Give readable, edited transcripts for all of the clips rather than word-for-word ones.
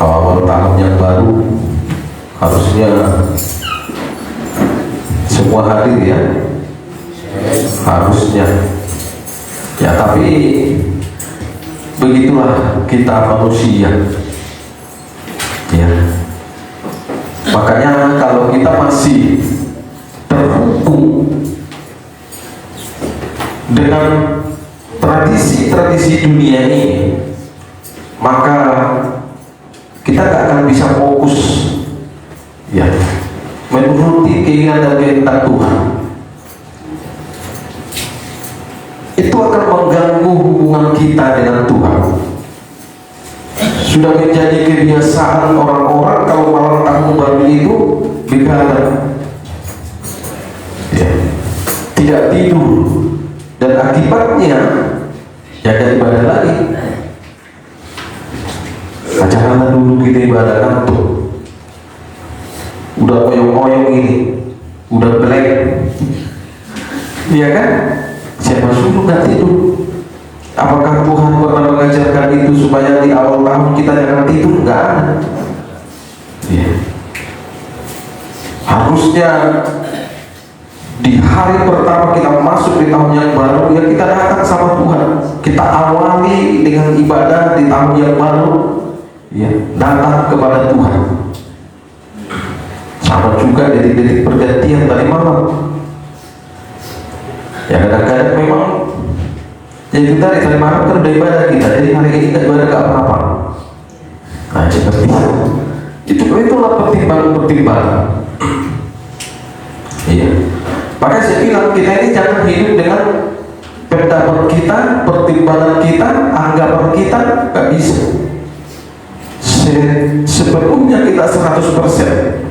awal tahun yang baru harusnya semua hadir ya, harusnya ya, tapi begitulah kita manusia ya. Makanya kalau kita masih terhubung dengan tradisi-tradisi dunia ini, maka kita gak akan bisa fokus ya menuruti keinginan dan kehendak Tuhan. Itu akan mengganggu hubungan kita dengan Tuhan. Sudah menjadi kebiasaan orang-orang kalau malam tahun baru itu begadang ya, tidak tidur, dan akibatnya ya gak ibadah lagi. Jangan dulu kita ibadah ngantuk, udah oyong-oyong ini, udah blank, iya kan? Siapa suruh nggak tidur? Apakah Tuhan pernah mengajarkan itu supaya di awal tahun kita jangan tidur? Nggak ada. Ya. Harusnya di hari pertama kita masuk di tahun yang baru ya kita datang sama Tuhan, kita awali dengan ibadah di tahun yang baru ya, datang kepada Tuhan. Sama juga detik-detik pergantian tadi malam ya, kadang-kadang memang ya kita di tadi malam kan udah ibadah kita, jadi hari ini kita ibadah gak apa-apa. Nah seperti itulah pertimbangan-pertimbangan iya. Makanya saya bilang kita ini jangan hidup dengan pendapat kita, pertimbangan kita, anggapan kita, gak bisa. Sepenuhnya kita 100%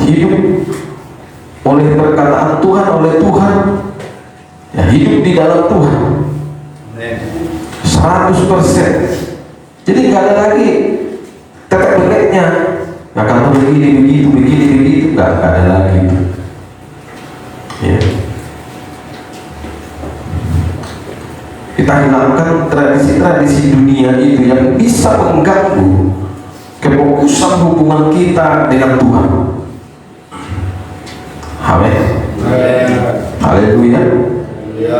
hidup oleh perkataan Tuhan, oleh Tuhan ya, hidup di dalam Tuhan 100%. Jadi gak ada lagi tetek beleknya, gak akan begini, begitu, gak ada lagi ya. Kita hilangkan tradisi-tradisi dunia itu yang bisa mengganggu kefokusan hubungan kita dengan Tuhan. Amin. Haleluya. Ya.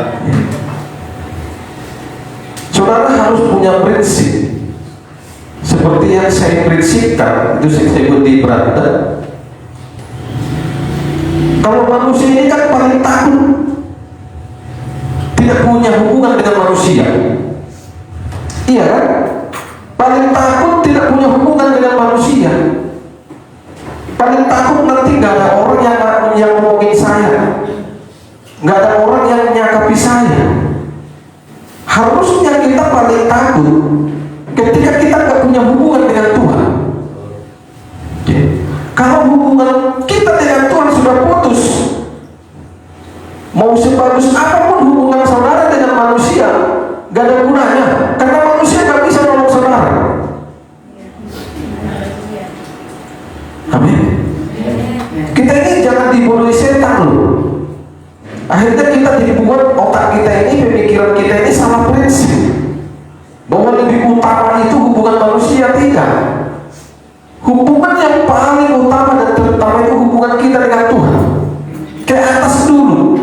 Saudara harus punya prinsip seperti yang saya prinsipkan, itu saya sebut di beranda. Kalau manusia ini kan paling takut tidak punya hubungan dengan manusia, iya kan? Paling takut tidak punya hubungan dengan manusia, paling takut nanti gak ada orang yang ngomongin saya, gak ada orang yang nyakapi saya. Harusnya kita paling takut ketika kita gak punya hubungan dengan Tuhan ya. Kalau hubungan kita dengan Tuhan sudah putus, mau sebagus apapun hubungan saudara dengan manusia gak ada gunanya, karena manusia gak bisa nolong saudara. Amin. Kita ini jangan dibodohi setan loh. Akhirnya kita dibuat otak kita ini, pemikiran kita ini salah prinsip bahwa lebih utama itu hubungan manusia. Tidak. Hubungan yang paling utama dan terutama itu hubungan kita dengan Tuhan. Ke atas dulu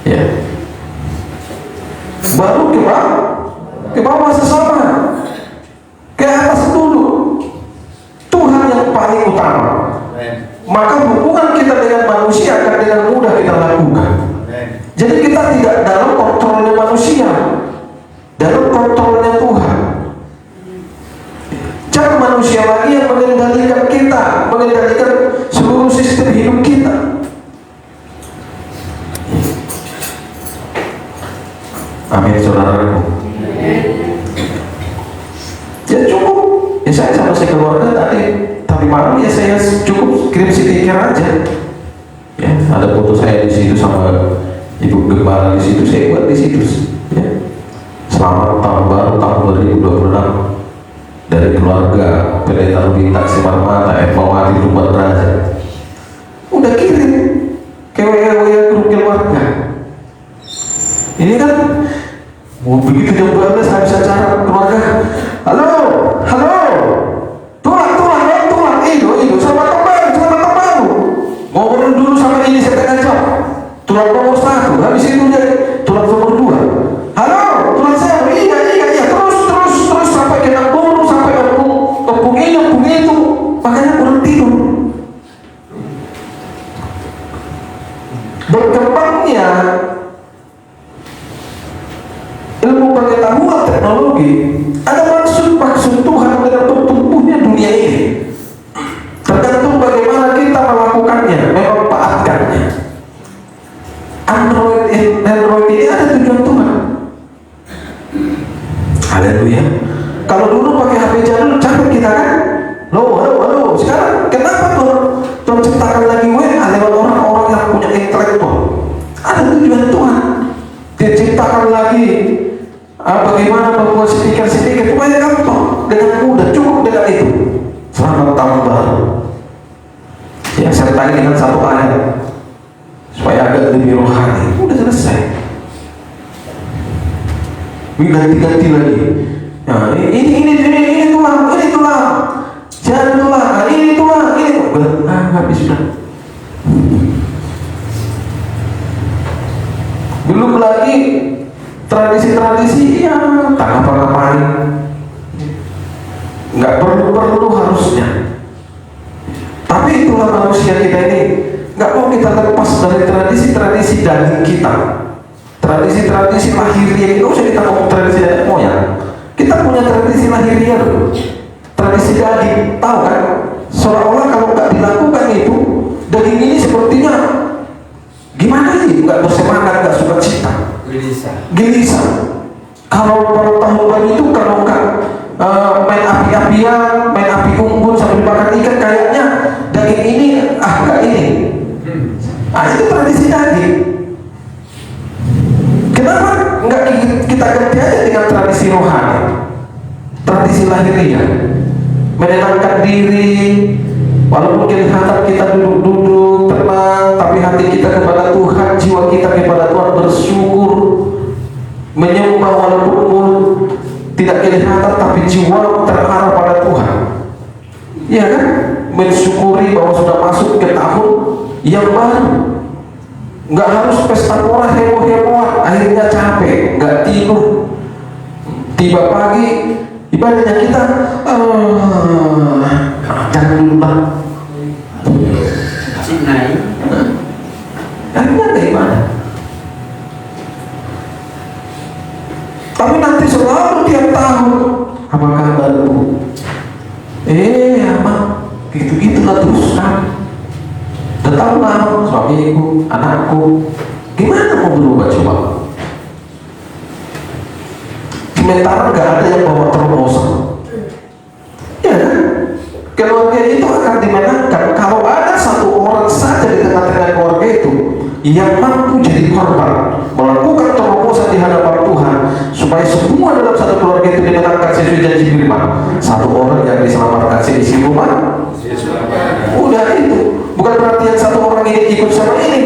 ya, baru ke bawah sesama. Ke atas dulu, Tuhan yang paling utama. Maka hubungan kita dengan manusia akan dengan mudah kita lakukan. Jadi kita tidak dalam kontrolnya manusia, dalam kontrolnya Tuhan. Jangan manusia lagi yang mengendalikan kita, mengendalikan seluruh sistem hidup kita. Amin, saudaraku. Ya cukup. Ya saya sama keluarga tadi malam ya saya cukup kirim stiker aja. Ya, ada foto saya di situ sama ibu gembala di situ, saya buat di situ. Ya. Selamat tahun baru tahun 2026 dari keluarga Pendeta Rubita Simarmata Epawati Rumah Raja. Udah kirim ke WA grup keluarga. Ini kan begitu jam 12 habis acara keluarga, halo, Ada maksud Tuhan dengan bertumbuhnya dunia ini. Tergantung bagaimana kita melakukannya, memanfaatkannya. Android ini ada tujuan Tuhan. Haleluya. Kalau dulu pakai HP jadul capek kita kan? Halo. Sekarang kenapa Tuhan ciptakan lagi WA lewat orang-orang yang punya intelektual? Ada tujuan Tuhan. Dia ciptakan lagi bagaimana membuat speaker supaya gampang, dengan mudah, cukup dengan itu. Selamat tahun baru. Ya, sertai dengan satu ayat supaya agak lebih rohani. Udah selesai. Ganti lagi. Nah, ini tulang. Jangan tulang. Ini tulang. Habis sudah. Belum lagi tradisi-tradisi ya tak apa-apain. Nggak perlu harusnya. Tapi itulah manusia kita ini. Nggak mau kita lepas dari tradisi-tradisi daging kita. Tradisi-tradisi lahiriah itu usah kita ngomong tradisi nenek moyang. Kita punya tradisi lahiriah loh. Tradisi daging, tahu kan? Seolah-olah kalau nggak dilakukan itu, daging ini sepertinya gimana sih? Nggak bersemangat, nggak suka cita. Gelisah. Kalau tahun baru itu kalau nggak main api-apian, main api unggun sambil makan ikan, kayaknya daging ini nggak ini. Itu tradisi daging. Kenapa nggak kita ganti aja dengan tradisi rohani, tradisi lahiriah, menenangkan diri, walaupun kelihatan kita duduk-duduk tenang, tapi hati kita kepada Tuhan, jiwa kita kepada Tuhan bersyukur, menyembah walaupun tidak kelihatan, tapi jiwa terarah pada Tuhan. Iya kan? Mensyukuri bahwa sudah masuk ke tahun yang baru. Nggak harus pesta pora heboh-hebohan, akhirnya capek, nggak tidur. Tiba pagi, ibadahnya kita, jangan dulu lah. Akhirnya nggak ibadah. Tapi nanti selalu tiap tahun, apa kabarmu? Amat, gitu-gitulah terus kan. Tetaplah suamiku, anakku, gimana mau berubah coba? Sementara nggak ada yang bawa terobosan. Ya kan? Keluarga itu akan dimenangkan kalau ada satu orang saja di tengah-tengah keluarga itu yang mampu jadi korban, melakukan terobosan di hadapan Tuhan supaya semua dalam satu keluarga itu dimenangkan sesuai janji firman. Satu orang yang diselamatkan seisi rumah, udah itu. Bukan berarti yang satu orang ini ikut sama ini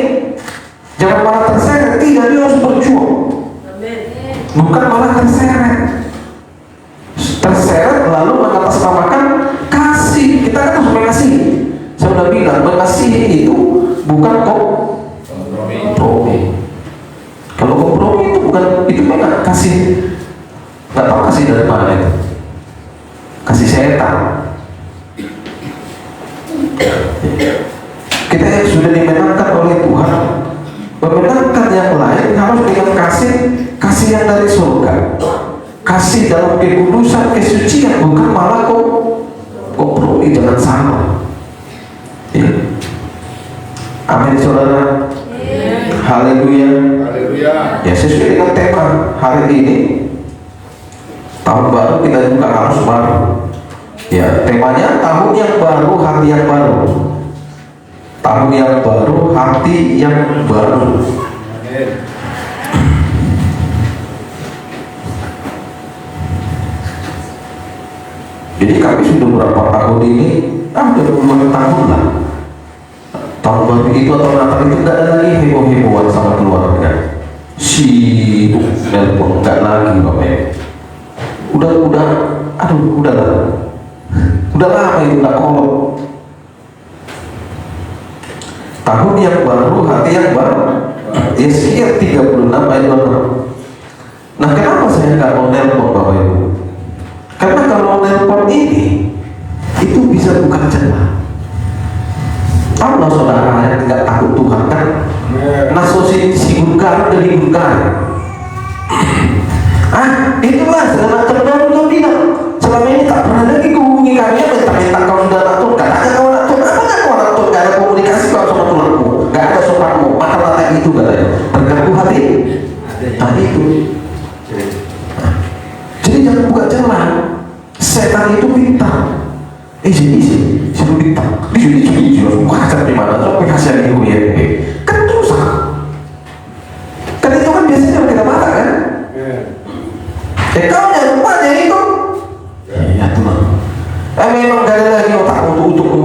jangan malah terseret, tidak, dia harus berjuang. Bukan malah terseret lalu mengatasnamakan kasih. Kita kan harus mengasihi. Saya sudah bilang mengasihi itu bukan kompromi. Kalau kompromi itu bukan, itu memang kasih. Nggak tahu kasih dari mana itu. Kasih setan. Kita yang sudah dimenangkan oleh Tuhan, memenangkan yang lain harus dengan kasih yang dari surga, kasih dalam kekudusan, kesucian, bukan malah kompromi. Jangan salah. Ya. Amin saudara. Haleluya. Ya, sesuai dengan tema hari ini, tahun baru kita juga harus baru. Ya, temanya tahun yang baru, hati yang baru. Tahun yang baru, hati yang baru. Jadi kami sudah berapa tahun ini? Hampir 2 tahun lah. Tahun baru itu atau Natal itu nggak ada lagi heboh-hebohan sama keluarga. Sibuk nelpon, nggak lagi Bapak. Udah lama itu nggak kolot. Tahun yang baru, hati yang baru. Yesaya 36 ayat 26. Nah, kenapa saya nggak mau nelpon Bapak Ibu? Karena kalau nelpon ini itu bisa bukan celah. Allah saudara yang nggak takut Tuhan kan? Nasosin si gurkar dari gurkar. Itulah segala terbaru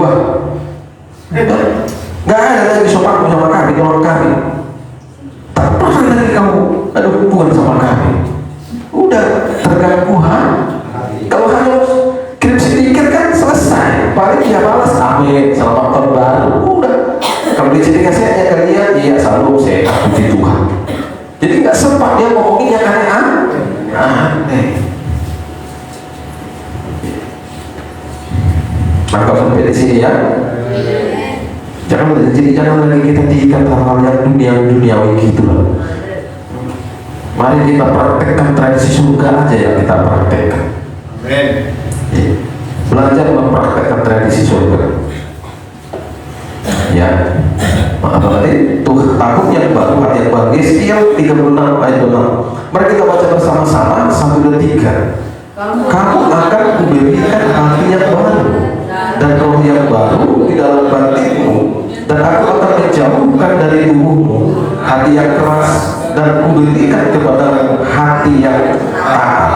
gua. Nggak ada lagi sopan sama kami, tolong kami. Tak pernah lagi kamu ada hubungan sama kami. Udah terganggu kalau hanya kirim stiker kan selesai, paling dia balas amin, selamat tahun baru, udah. Kalau di sini kasih hanya kalian, iya salam saya puji Tuhan. Jadi nggak sempat dia ngomongin yang aneh. Maka sampai di sini ya. Jangan lagi kita diikat hal-hal yang duniawi gitu loh. Mari kita praktekkan tradisi surga aja yang kita praktekkan. Amen. Belajar mempraktekkan tradisi surga. Ya. Apalagi tahun yang baru, hati yang baru. Yeskiel 36 ayat 6. Mari kita baca bersama-sama 1, 2, 3. Kamu akan kuberikan hati yang baru dan roh yang baru di dalam batinmu, dan aku akan menjauhkan dari tubuhmu hati yang keras dan kuberikan kepadamu hati yang taat.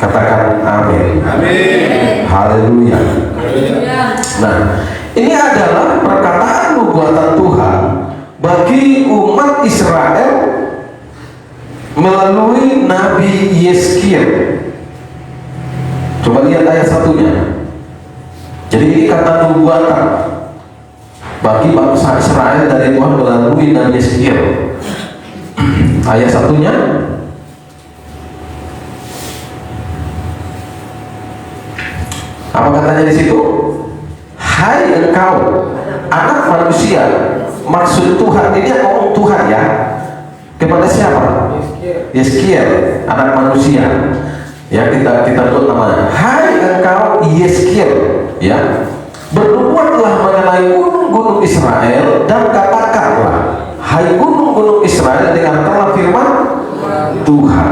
Katakan amin. Amin. Haleluya. Nah, ini adalah perkataan nubuatan Tuhan bagi umat Israel melalui Nabi Yeskiel. Coba lihat ayat 1-nya. Jadi ini kata nubuatan bagi bangsa Israel dari Tuhan melalui Nabi Yeskiel. Ayat 1-nya, apa katanya di situ? Hai engkau anak manusia. Maksud Tuhan ini yang ngomong Tuhan ya. Kepada siapa? Yeskiel, anak manusia. Ya, kita buat namanya. Hai engkau Yeskiel, ya. Bernubuatlah mengenai gunung-gunung Israel dan katakanlah, hai gunung-gunung Israel, dengarkanlah firman Tuhan.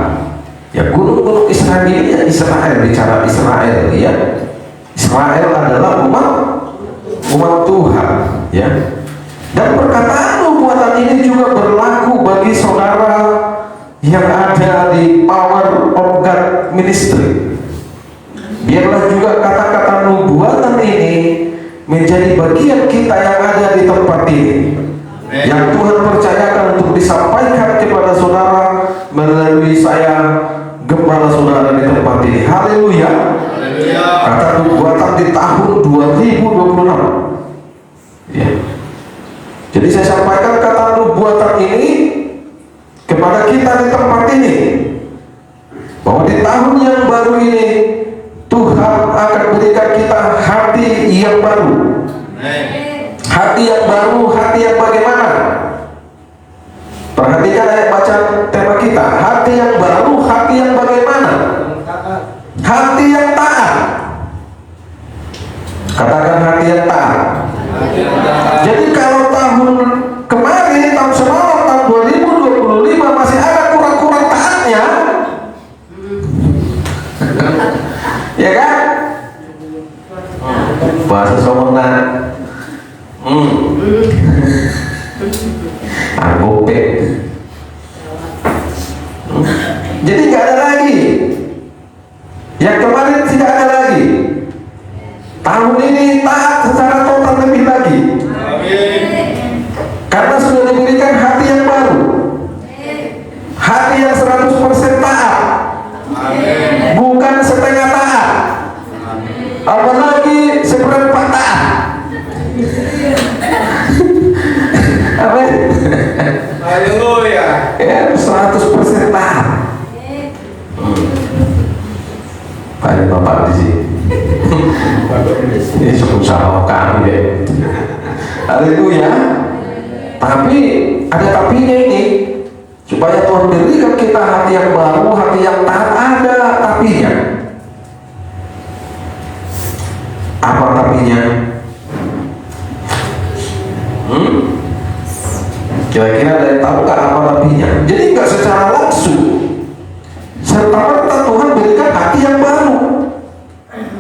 Ya, gunung-gunung Israel ini Israel, bicara Israel, ya. Israel adalah umat Tuhan, ya. Dan perkataan nubuatan ini juga berlaku bagi saudara yang ada di Power of God Ministry. Biarlah juga kata-kata nubuatan ini menjadi bagian kita yang ada di tempat ini, yang Tuhan percayakan untuk disampaikan kepada saudara melalui saya, gembala saudara di tempat ini. Haleluya. Kata nubuatan di tahun 2026. Ya. Jadi saya sampaikan kata nubuatan ini kepada kita di tempat ini, bahwa di tahun yang baru ini Tuhan akan berikan kita hati yang baru. Hati yang baru, hati yang bagaimana? Perhatikan ayat baca tema kita. Hati yang baru, hati yang bagaimana? Hati yang taat. Katakan hati yang taat. Jadi kalau tahun kemarin, tahun semalam, tahun 2025 masih ada kurang-kurang taatnya, ya kan? Bahasa Somona, Anggope. Jadi nggak ada lagi. Yang kemarin tidak ada lagi. Tahun ini taat secara total lebih lagi. Karena sudah diberikan hati yang baru, hati yang 100% taat, bukan setengah taat, apalagi seperempat taat. Amin. Haleluya. Ya, 100% taat. Ada bapak di sini. Ini usaha kami deh. Haleluya. Tapi ada tapinya ini, supaya Tuhan berikan kita hati yang baru, hati yang taat. Ada tapinya. Apa tapinya? Kira-kira ada yang tahu nggak apa tapinya? Jadi nggak secara langsung, serta-merta Tuhan berikan hati yang baru.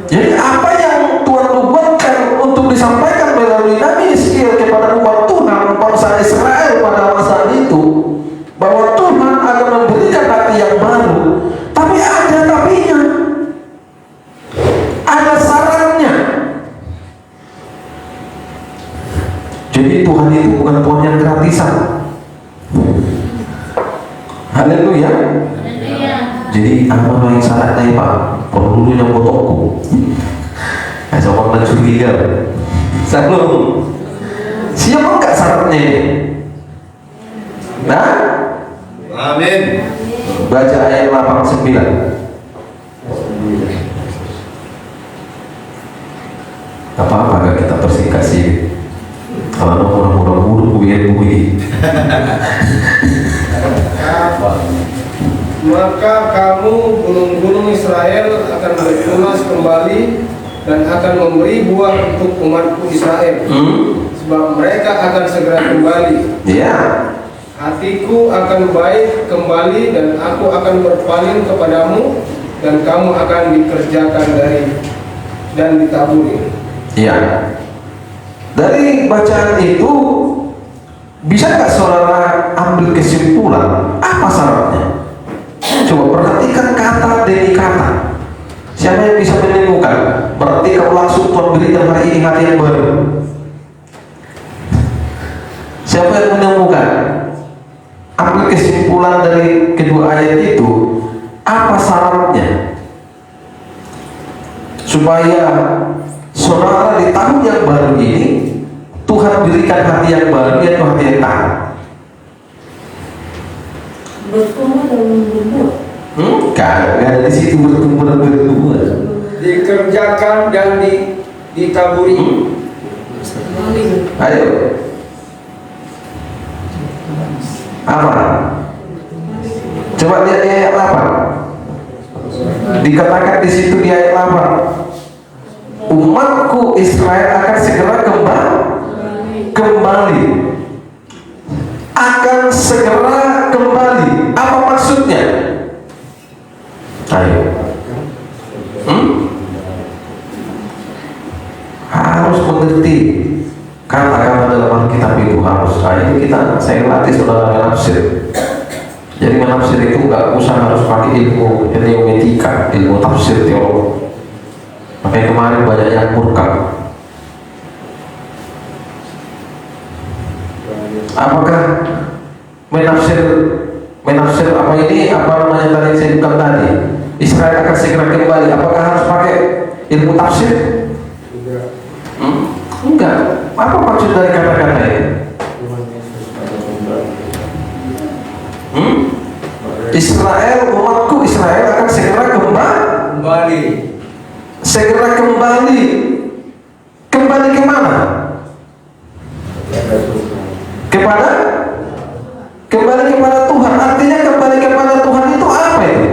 Jadi apa yang Tuhan nubuatkan untuk disampaikan melalui Nabi Yeskiel kepada umat Tuhan, bangsa Israel pada masa itu, bahwa Tuhan akan memberikan hati yang baru, tapi ada tapinya. Jadi Tuhan itu bukan Tuhan yang gratisan. Haleluya. Jadi apa yang syaratnya Pak? Perlu yang botokku. Coba mencuriga. Salam. Siapa enggak syaratnya ini? Nah, Amin. baca ayat 89. Apa-apa gak kita persingkat sih? Kalau mudah-mudah bui. Maka kamu gunung-gunung Israel akan bertunas kembali dan akan memberi buah untuk umatku Israel. Sebab mereka akan segera kembali. Ya. Hatiku akan baik kembali dan aku akan berpaling kepadamu dan kamu akan dikerjakan dan ditaburi. Ya. Dari bacaan itu bisa nggak saudara ambil kesimpulan apa syaratnya? Coba perhatikan kata demi kata. Siapa yang bisa menemukan? Berarti kalau langsung Tuhan berikan hari ini hati yang baru. Siapa yang menemukan? Ambil kesimpulan dari kedua ayat itu. Apa syaratnya? Supaya saudara di tahun yang baru ini Tuhan berikan hati yang baru, yaitu hati yang taat. Bertumbuh dan berbuah. Gak ada di situ bertumbuh dan berbuah. Dikerjakan dan ditaburi. Ayo. Apa? Coba lihat di ayat 8. Dikatakan di situ di ayat 8. Umatku Israel akan segera kembali. Akan segera kembali. Apa maksudnya? Ayo. Harus mengerti kata-kata dalam Alkitab itu harus. Nah, itu saya latih saudara menafsir. Jadi menafsir itu nggak usah harus pakai ilmu hermeneutika, ilmu tafsir teologi. Makanya kemarin banyak yang murka. Apakah menafsir apa ini? Apa namanya tadi saya bukan tadi? Israel akan segera kembali. Apakah harus pakai ilmu tafsir? Enggak. Apa maksud dari kata-kata ini? Israel, umatku Israel akan segera kembali. Segera kembali. Kembali kemana? Kembali kepada Tuhan. Artinya kembali kepada Tuhan itu apa itu?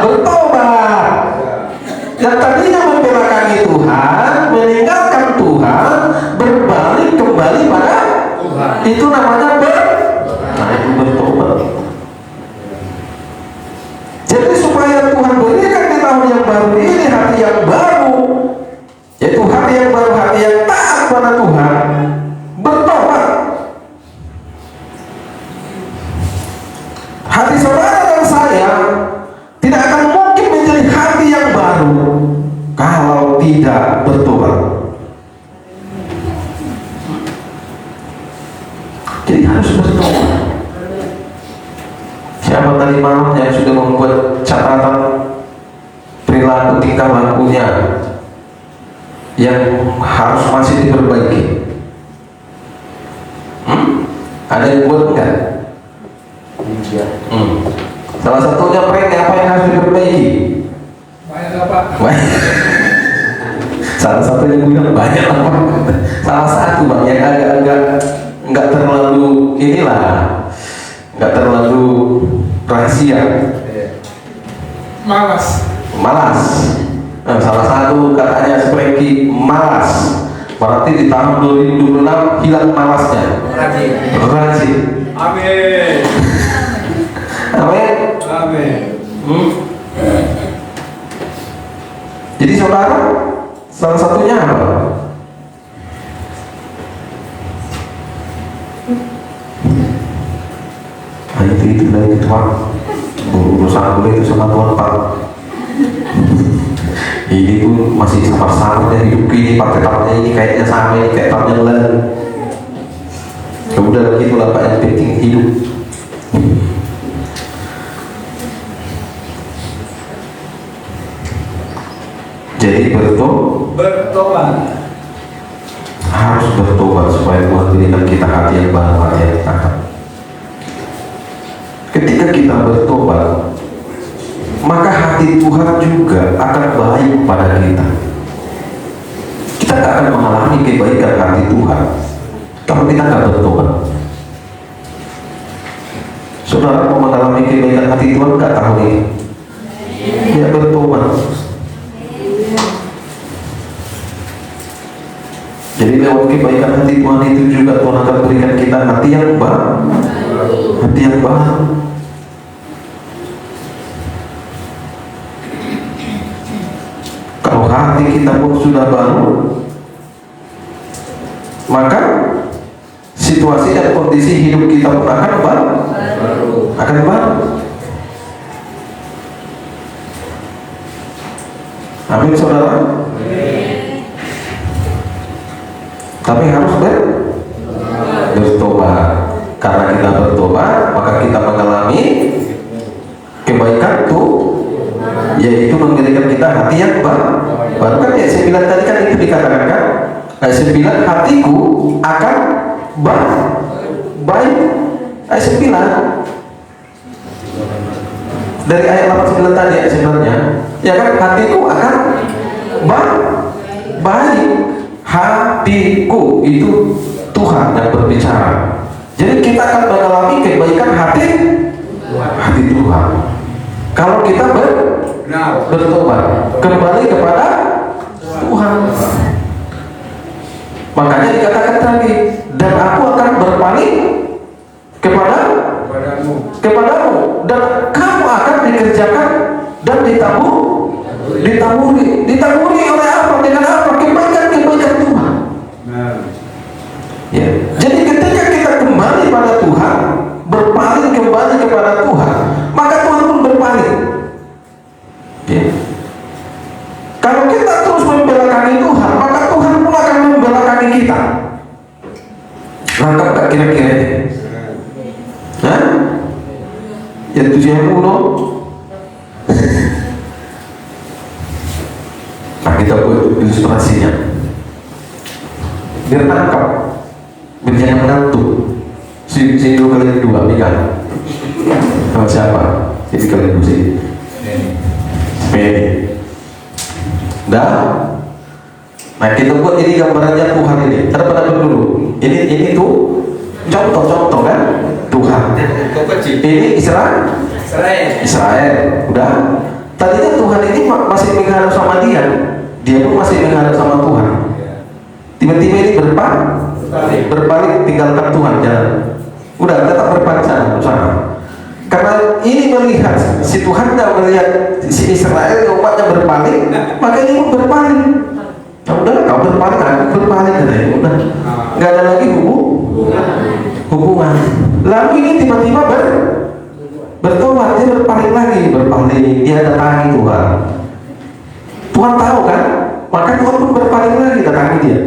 Bertobat. Yang tadinya membelakangi Tuhan, meninggalkan Tuhan, berbalik kembali pada Tuhan. Itu namanya bertobat. Jadi supaya Tuhan berikan di tahun yang baru ini hati yang baru, yaitu hati yang baru, hati yang taat pada Tuhan, bertobat. Hati saudara dan saya tidak akan mungkin menjadi hati yang baru kalau tidak bertobat. Jadi harus bertobat. Siapa tadi malam yang sudah membuat catatan perilaku tingkah lakunya yang harus masih diperbaiki? Ada yang buat enggak? Salah satunya apa yang harus diperbaiki? Banyak apa? Salah satu yang bilang banyak apa? Salah satu Bang yang agak-agak nggak terlalu nggak terlalu rahasia. Malas. Nah, salah satu katanya seperti malas. Berarti di tahun 2026 hilang malasnya. Rajin. Amin. Amin. Jadi saudara, salah satunya apa? Itu lagi Tuhan. Urusan boleh itu sama Tuhan Pak. Ini pun masih sama-sama dari hidup ini, partai-partai ini kayaknya sama, ini kayak tahun yang lalu. Kemudian begitulah Pak, yang penting hidup. Jadi bertobat. harus bertobat supaya Tuhan berikan kita hati yang baru, hati yang takut. Ketika kita bertobat, maka hati Tuhan juga akan baik pada kita. Kita tidak akan mengalami kebaikan hati Tuhan kalau kita tidak bertobat. Saudara mau mengalami kebaikan hati Tuhan nggak tahu ini? Ya bertobat. Jadi lewat kebaikan hati Tuhan itu juga Tuhan akan berikan kita hati yang baru, hati yang baru. Kalau hati kita pun sudah baru, maka situasi dan kondisi hidup kita pun akan baru, akan baru. Amin saudara. Tapi harus bertobat. Karena kita bertobat, maka kita mengalami kebaikan tuh, yaitu memberikan kita hati yang baru. Kan ayat 9 tadi kan itu dikatakan kan, ayat 9, hatiku akan baik. Ayat 9 dari ayat 89 tadi, ayat 9-nya ya kan, hatiku akan baik. Hatiku itu Tuhan yang berbicara. Jadi kita akan mengalami kebaikan hati Tuhan kalau kita bertobat kembali kepada Tuhan. Makanya dikatakan tadi, dan aku akan berpaling kepadamu, dan kamu akan dikerjakan dan ditaburi oleh apa? Dengan apa? Kebaikan Tuhan. Ya. Jadi ketika kita kembali pada Tuhan, berpaling kembali kepada Tuhan, maka Tuhan pun berpaling. Ya. Kalau kita terus membelakangi Tuhan, maka Tuhan pun akan membelakangi kita. Lengkap tak kira-kira ini? Hah? Ya tujuan ulo. Nah kita buat ilustrasinya biar tangkap, biar jangan mengantuk. Sini 2 kali 2 Mika sama siapa? Jadi kalian sini dah. Nah kita buat ini gambarannya Tuhan ini. Ada pada dulu. Ini tuh contoh kan Tuhan. Ini Israel. Udah. Tadinya Tuhan ini masih menghadap sama dia pun masih menghadap sama Tuhan. Tiba-tiba ini berpaling tinggalkan Tuhan jalan. Udah tetap berpaling sana. Karena ini melihat si Tuhan tidak melihat si Israel umatnya berpaling, maka ini pun berpaling. Nah, udah kau berpaling, aku berpaling katanya. Udah nggak ada lagi hubungan. Lalu ini tiba-tiba bertobat, dia berpaling, dia datangi Tuhan. Tuhan tahu kan, maka Tuhan pun berpaling lagi datangi dia.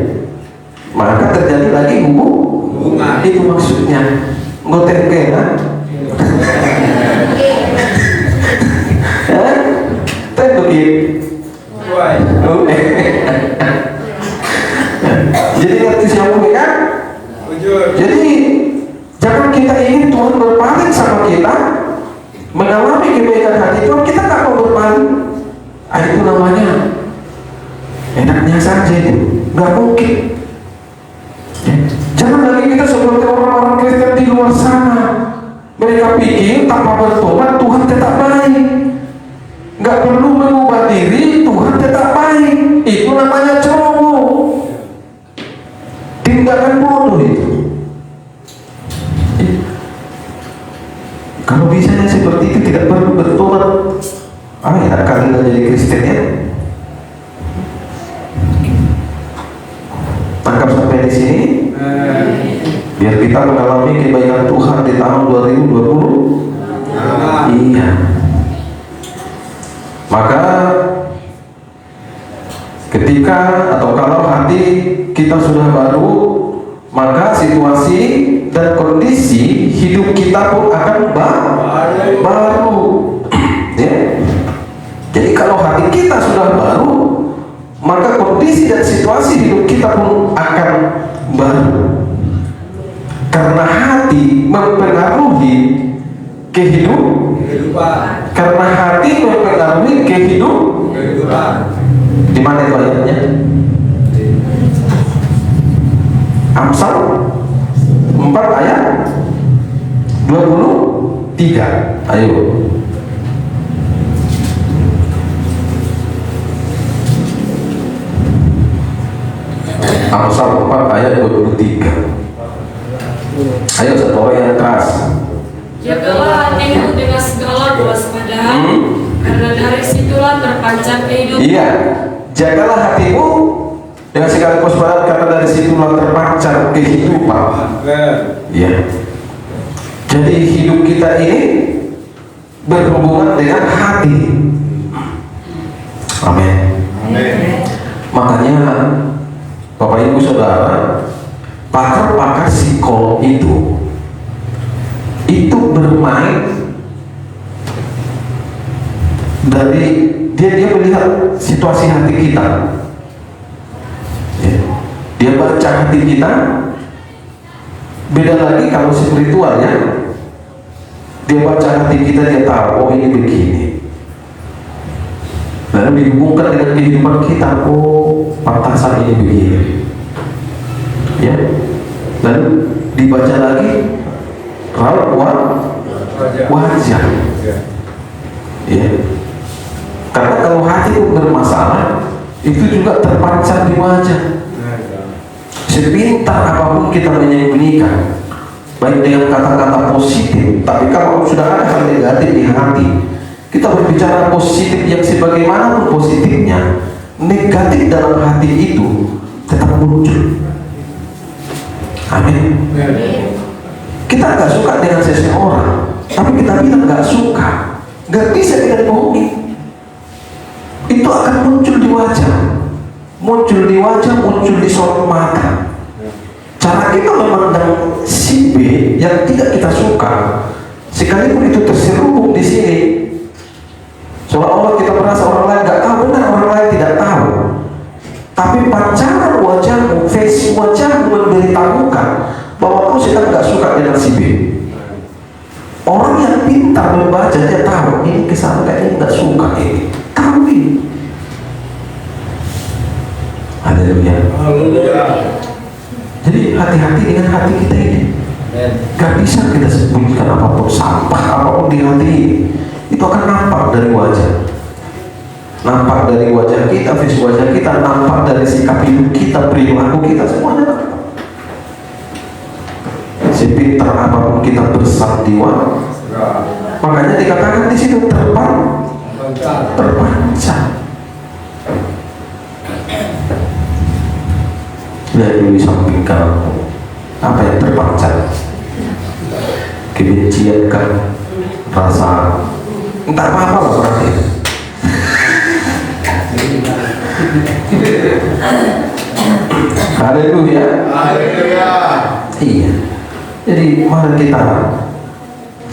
Maka terjadi lagi hubungan. Itu maksudnya ngotek kan? Jadi ngerti siapa kan? Jadi jangan kita ingin Tuhan berpaling sama kita, mengalami kebaikan hati Tuhan, kita tak mau berpaling. Itu namanya enaknya saja, itu nggak mungkin. Jangan lagi kita seperti orang-orang Kristen di luar sana. Mereka pikir tanpa bertobat Tuhan tetap baik, nggak perlu mengubah diri, Tuhan tetap baik. Itu namanya ceroboh, tindakan bodoh itu. Kalau bisanya seperti itu tidak perlu bertobat. Enak kali nggak jadi Kristen ya. Tangkap sampai di sini. Biar kita mengalami kebaikan Tuhan di tahun 2020. Iya. Maka Ketika atau kalau hati kita sudah baru, maka situasi dan kondisi hidup kita pun akan baru. Ya. Jadi kalau hati kita sudah baru, maka kondisi dan situasi hidup kita pun akan baru. Karena hati mempengaruhi kehidupan. Karena hati mempengaruhi kehidupan. Di mana itu ayatnya? Amsal 4 ayat 23. Ayo. Amsal 4 ayat 23. Ayo satu orang yang keras. Jagalah hatimu dengan segala kewaspadaan, karena dari situlah terpancar kehidupan. Iya, jagalah hatimu dengan segala kewaspadaan, karena dari situlah terpancar kehidupan. Iya. Jadi hidup kita ini berhubungan dengan hati. Amin. Makanya Bapak Ibu Saudara, pakar-pakar psikolog itu bermain dari dia melihat situasi hati kita, ya. Dia baca hati kita. Beda lagi kalau spiritual, ya, dia baca hati kita, dia tahu oh ini begini, lalu dihubungkan dengan kehidupan kita, oh pantasan ini begini, ya. Lalu dibaca lagi raut wajah, ya. Karena kalau hati itu bermasalah, itu juga terpancar di wajah. Sepintar apapun kita menyembunyikan, baik dengan kata-kata positif, tapi kalau sudah ada hal negatif di hati, kita berbicara positif yang sebagaimanapun positifnya, negatif dalam hati itu tetap muncul. Amin. Kita nggak suka dengan seseorang, tapi kita bilang nggak suka, nggak bisa kita bohongi. Itu akan muncul di wajah, muncul di sorot mata. Cara kita memandang si B yang tidak kita suka, sekalipun itu terselubung di sini, seolah-olah kita merasa orang lain nggak tahu, benar orang lain tidak tahu. Tapi pancaran wajahmu, face wajahmu memberitahukan bahwa kau sedang nggak suka dengan si B. Orang yang pintar membaca, dia tahu ini kesana kayaknya nggak suka ini, tahu ini. Haleluya. Jadi hati-hati dengan hati kita ini. Gak bisa kita sembunyikan apapun, sampah apapun di hati ini, itu akan nampak dari wajah. Nampak dari wajah kita, vis wajah kita, nampak dari sikap hidup kita, perilaku kita, semuanya nampak. Sepintar apapun kita bersandiwara, makanya dikatakan di situ terpancar. Dari di samping kamu, apa yang terpancar? Kebencian kan, rasa entah apa-apa lah berarti. Haleluya. Iya. Jadi mari kita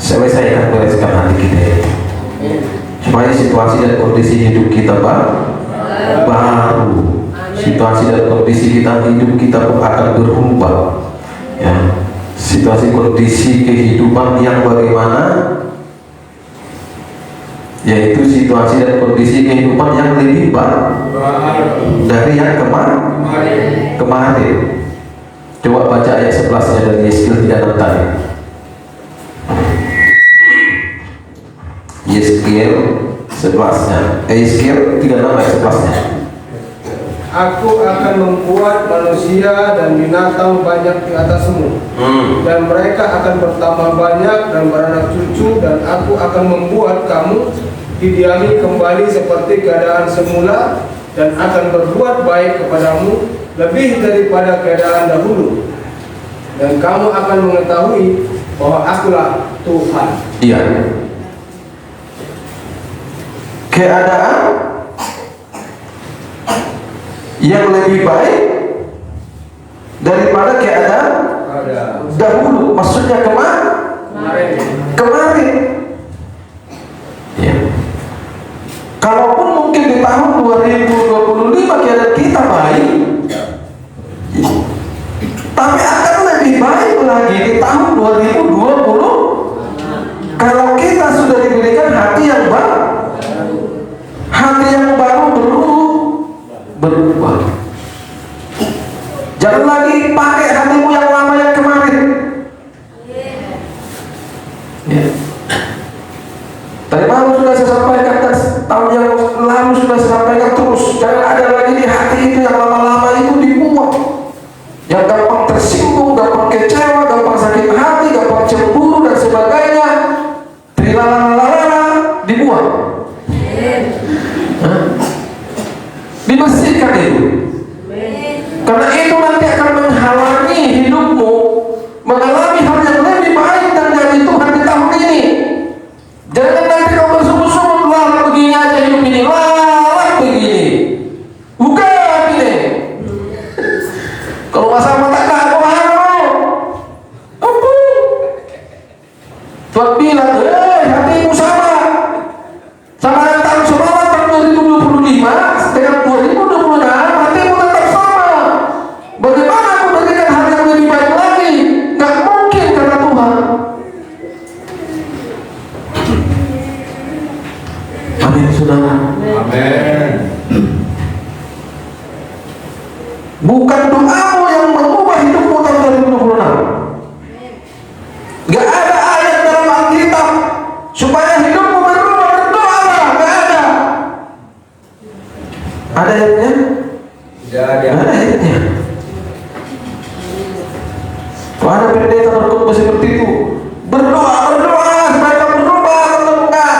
selesaikan bereskan hati kita ini, supaya situasi dan kondisi hidup kita baru. Situasi dan kondisi kita hidup kita pun akan berubah, ya. Situasi kondisi kehidupan yang bagaimana, yaitu situasi dan kondisi kehidupan yang lebih baik dari yang kemarin. Coba baca ayat 11-nya dari Yeskiel 36 tadi. Yeskiel 11-nya, Yeskiel 36 ayat 11-nya. Aku akan membuat manusia dan binatang banyak di atasmu, dan mereka akan bertambah banyak dan beranak cucu, dan aku akan membuat kamu didiami kembali seperti keadaan semula, dan akan berbuat baik kepadamu lebih daripada keadaan dahulu, dan kamu akan mengetahui bahwa akulah Tuhan. Iya. yang lebih baik daripada keadaan dahulu. Maksudnya kemarin. Ya. Kalaupun mungkin di tahun 2025 keadaan kita baik, tapi akan lebih baik lagi di tahun 2020 kalau kita sudah diberikan hati yang baru. Hati yang baru berubah. Jangan lagi pakai hatimu yang lama yang kemarin. Ya. Tadi malam sudah saya sampaikan, tahun yang lalu sudah saya sampaikan terus. Jangan ada lagi di hati itu yang lama-lama itu dibuang. Yang gampang tersinggung, gampang kecewa, gampang sakit hati, gampang cemburu dan sebagainya. Trilalala dibuang. Dibersihkan itu. Karena itu nanti akan menghalangi hidupmu mengalami hal yang lebih baik dan dari Tuhan di tahun ini. Jangan nanti kau bersungguh-sungguh lalat begini aja hidup ini, lalat begini. Bukan ini. Kalau masa mata aku mau. Apa? Tuhan bilang, hatimu sama yang tahun sebelum tahun 2025 dengan 2026, hatimu tetap sama. Bagaimana aku berikan hal yang lebih baik lagi? Gak mungkin kata Tuhan. Amin, saudara. Amin. Bukan doamu yang mengubah hidupmu tahun 2026. Gak ada ayat dalam Alkitab supaya hidupmu berubah, berdoalah. Gak ada. Ada ayatnya? Tidak ada. Ada ayatnya. Kalau ada pendeta berkhotbah seperti itu, berdoa supaya berubah atau enggak.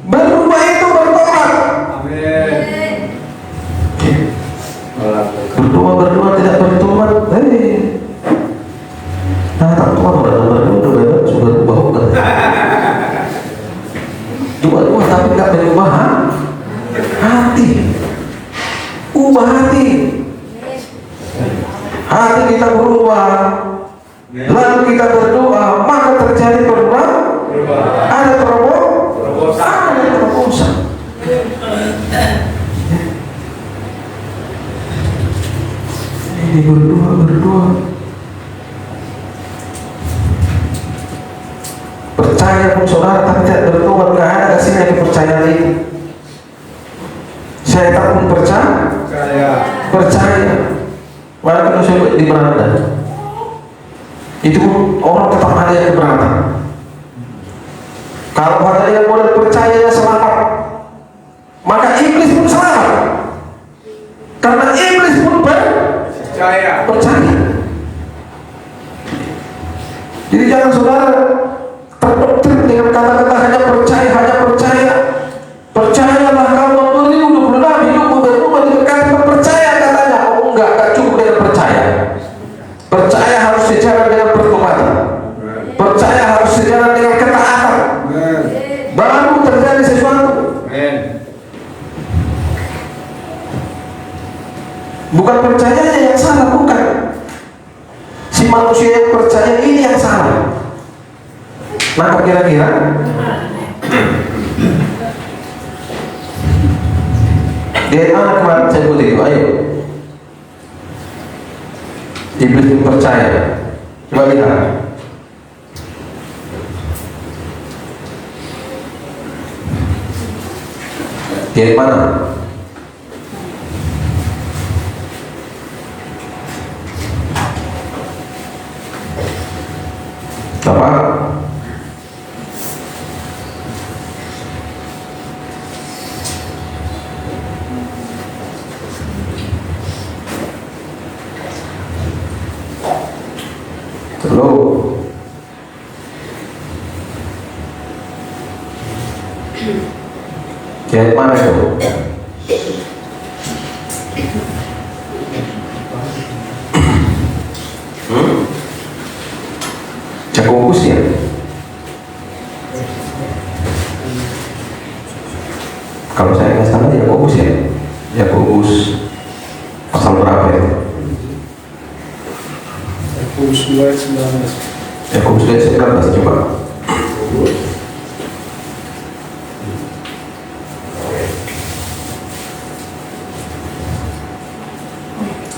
Berubah itu bertobat. Amin. Berdoa tidak bertobat, tak Tuhan berdoa bebas sudah berubah kan? Doa tapi nggak berubah hati, ubah hati. Hati kita berubah, lalu kita berdoa, maka terjadi perubahan. Ada terobosan. Ini berdoa. Percaya pun saudara tapi tidak berdoa, nggak ada kasihnya kepercayaan itu. Syaitan pun percaya. Malah kalau saya di beranda, itu orang tetap ada yang keberatan. Kalau ada yang model percaya selamat, maka iblis pun selamat. Karena iblis pun percaya. Jadi jangan saudara terdoktrin dengan kata-kata hanya percaya. Percayalah kalau 2026 hidupmu berubah dengan percaya katanya. Oh enggak cukup dengan percaya. Percaya harus sejalan dengan pertobatan. Percaya harus sejalan dengan ketaatan. Baru terjadi sesuatu. Bukan percayanya yang salah, bukan. Si manusia yang percaya ini yang salah. Nangkap kira-kira? Dia mana kemarin saya buat itu, ayo. Iblis yang percaya. Coba lihat. Dia mana? Apa? Halo. Yang mana itu? Yakobus ya? Kalau saya nggak salah Yakobus ya? Yakobus Pasal berapa itu? Yakobus 2 ayat 19. Yakobus 2 ayat 19 coba.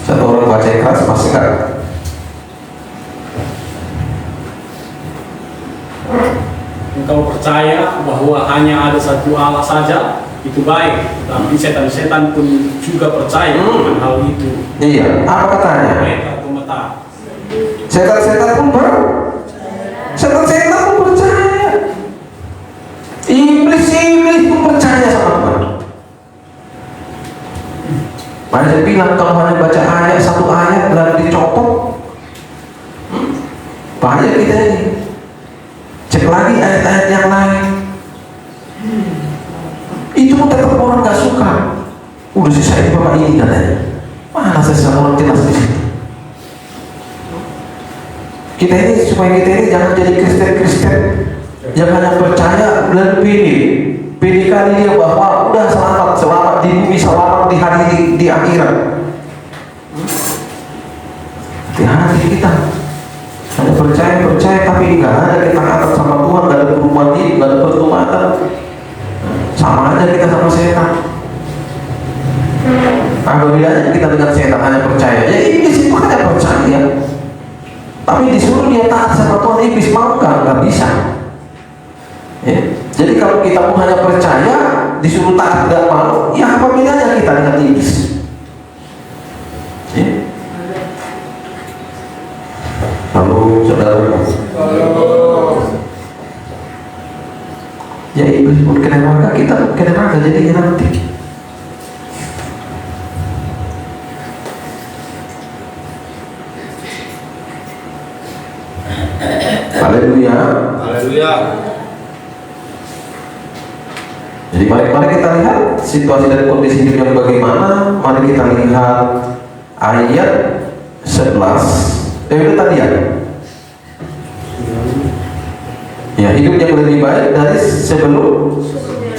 Satu orang baca keras pasti enggak? Engkau percaya bahwa hanya ada satu Allah saja, itu baik. Tapi setan-setan pun juga percaya dengan hal itu. Iya, apa katanya? Mereka pemetar. Setan-setan pun percaya. Iblis pun percaya sama Tuhan. Makanya saya bilang kalau hanya baca ayat, satu ayat lalu dicopot, bahaya kita ini. Cek lagi ayat-ayat yang lain. Itu pun tetap orang gak suka. Udah sisain bapak ini katanya. Mana saya orang jelas di situ. Kita ini supaya kita ini jangan jadi Kristen yang hanya percaya dan pilih kali dia bahwa udah selamat di bumi, selamat di hari di akhirat. Hati-hati kita hanya percaya tapi nggak ada kita katakan sama Tuhan, nggak ada perubahan diri, nggak ada pertobatan, sama aja kita sama setan. Apa bedanya kita dengan setan hanya percaya? Ya iblis itu hanya percaya, tapi disuruh dia taat sama Tuhan, iblis mau nggak bisa. Ya. Jadi kalau kita pun hanya percaya, disuruh taat tidak mau, ya apa bedanya kita dengan iblis? Ya. Lalu saudara, ya iblis pun kena neraka, kita pun kena neraka jadinya nanti. Haleluya. Haleluya. Jadi mari kita lihat situasi dan kondisi hidup yang bagaimana. Mari kita lihat ayat 11. Itu tadi ya, hidup yang lebih baik dari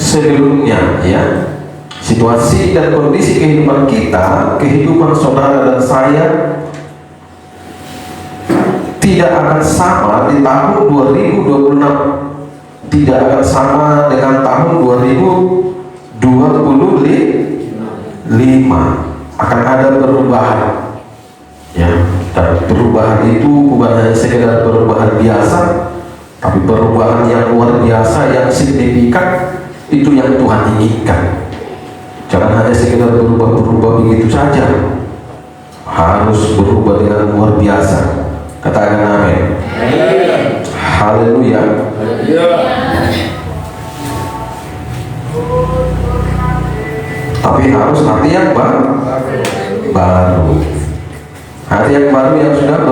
sebelumnya ya. Situasi dan kondisi kehidupan kita, kehidupan saudara dan saya tidak akan sama di tahun 2026, tidak akan sama dengan tahun 2025. Akan ada perubahan ya. Dan perubahan itu bukan hanya sekedar perubahan biasa, tapi perubahan yang luar biasa, yang signifikan. Itu yang Tuhan inginkan. Jangan hanya sekedar berubah begitu saja, harus berubah dengan luar biasa. Katakan amin. Haleluya. Tapi harus hati yang baru. Hati yang baru yang sudah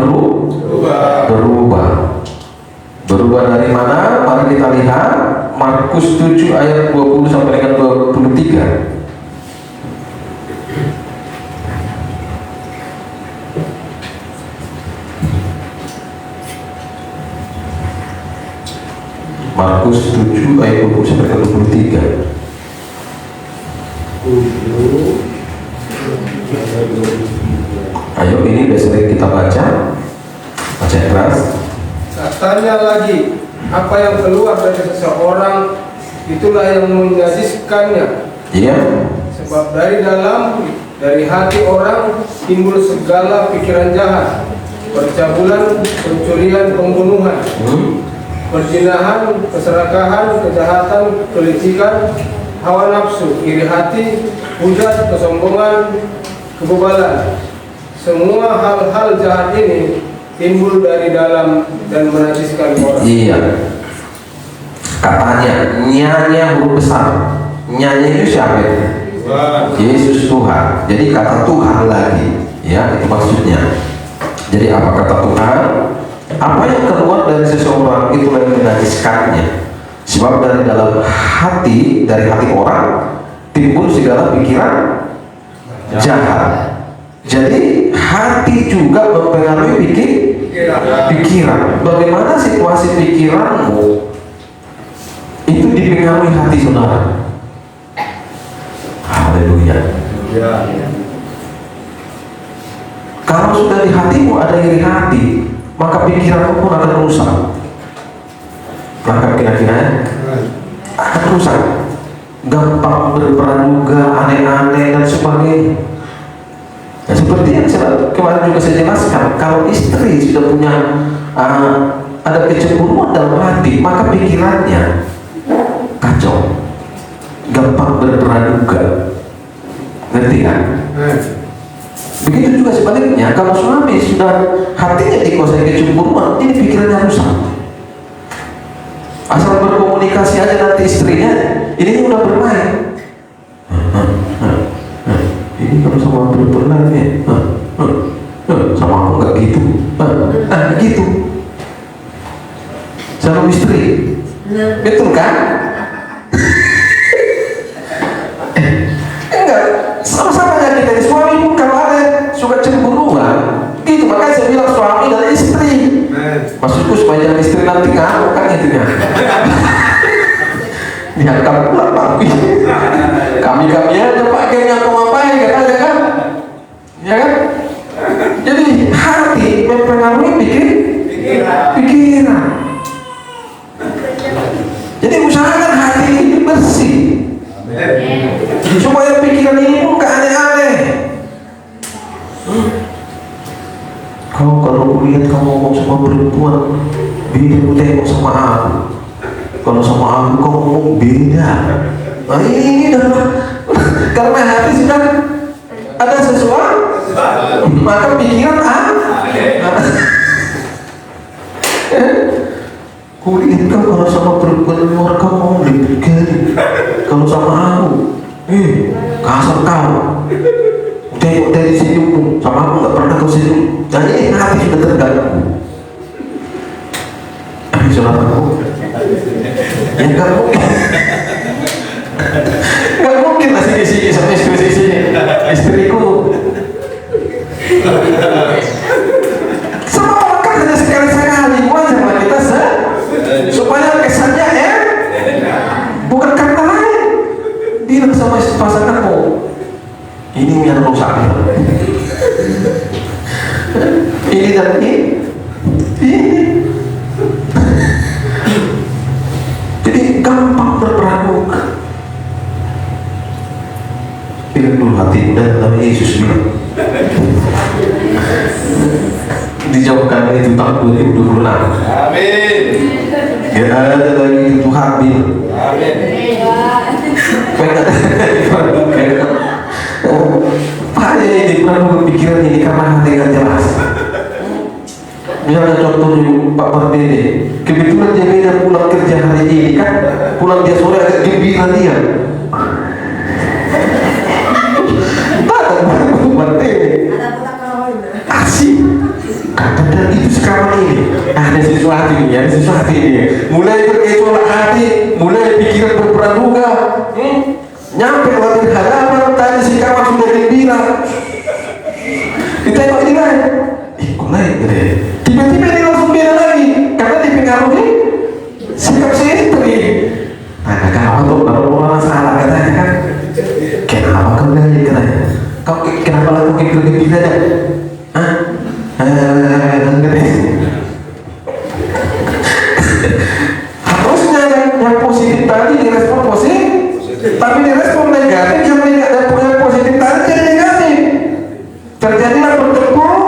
berubah dari mana? Mari kita lihat Markus 7 ayat 20 sampai dengan 23. Markus 7 ayat 20 sampai dengan 23. Ayo, ini udah sering kita baca keras. Katanya lagi, apa yang keluar dari seseorang itulah yang menjadikannya. Iya. Sebab dari hati orang timbul segala pikiran jahat, percabulan, pencurian, pembunuhan, perzinahan, keserakahan, kejahatan, kelicikan, hawa nafsu, iri hati, hujat, kesombongan, kebebalan. Semua hal-hal jahat ini timbul dari dalam dan menajiskan orang. Iya. Katanya nyanya huruf besar. Nyanya itu siapa itu? Yesus Tuhan. Jadi kata Tuhan lagi, ya itu maksudnya. Jadi apa kata Tuhan? Apa yang keluar dari seseorang itu yang menajiskannya. Sebab dari dalam hati, dari hati orang timbul segala pikiran jahat. Jadi hati juga mempengaruhi pikiran. Bagaimana situasi pikiranmu itu dipengaruhi hati saudara. Haleluya. Kalau sudah di hatimu ada iri hati, maka pikiranmu pun akan rusak. Maka kira-kira akan rusak, gampang berpraduga, aneh-aneh dan sebagainya. Nah, seperti yang kemarin juga saya jelaskan, kalau istri sudah punya ada kecemburuan dalam hati, maka pikirannya kacau, gampang berpraduga. Ngerti kan? Begitu juga sebaliknya, kalau suami sudah hatinya dikuasai kecemburuan, ini pikirannya rusak. Asal berkomunikasi aja nanti istrinya, ini udah bermain. Ini kalau sama perempuan ya, sama aku nggak gitu, gitu. Sama istri, betul kan? Enggak, sama-sama aja kita. Suami pun kalau ada suka cemburuan, gitu. Makanya saya bilang suami dan istri. Maksudku supaya jangan istri nanti ngamuk kan intinya. Dihantam pula Pak. Kami aja Pak gamenya kau ngapain katanya kan? Ya kan? Jadi hati mempengaruhi pikiran. Jadi usahakan hati ini bersih. Supaya pikiran ini pun gak aneh-aneh. Kau kalau lihat kamu ngomong sama perempuan, beda tengok sama aku. Kalau sama aku kau ngomong beda. Nah ini dah karena hati sudah ada sesuatu, maka pikiran kulihat kau kalau sama perempuan luar kau ngomong beda. Kalau sama aku, kasar kau. Tengok dari senyummu, sama aku nggak pernah kau senyum. Jadi hati sudah terganggu. Sholat aku, ya nggak mungkin. Nggak mungkin lah sini sama istri istriku. Sama orang kan hanya sekali-sekali aja sama kita supaya kesannya bukan karena lain. Bilang sama pasanganmu, ini yang rusak. Ini dan ini. Jadi gampang berpraduga. Pilih dulu hati dan nama Yesus bilang dijauhkan dari itu tahun 2026. Amin. Gak ada lagi itu hamil. Amin. Pak ini praduga pikiran ini karena hati gak jelas. Misalnya contohnya Pak Mardini, kebetulan dia beda pulang kerja hari ini kan, pulang dia sore agak gembira dia. Pak Mardini, asik. Kadang itu sekarang ini ada sesuatu ini, mulai berkecuali hati, mulai pikiran berpraduga, nyampe lagi hadapan tadi si kawan sudah gembira. Ditengok ini lain, kok lain deh. Tiba-tiba dia langsung beda lagi karena dipengaruhi sikap si istri. Nah, kenapa tuh kalau orang salah katanya kan? Kenapa kau lagi katanya? Kau kenapa laku gembira aja? Hah? Harusnya yang positif tadi direspon positif, tapi direspon negatif yang positif tadi jadi negatif. Terjadilah pertempuran.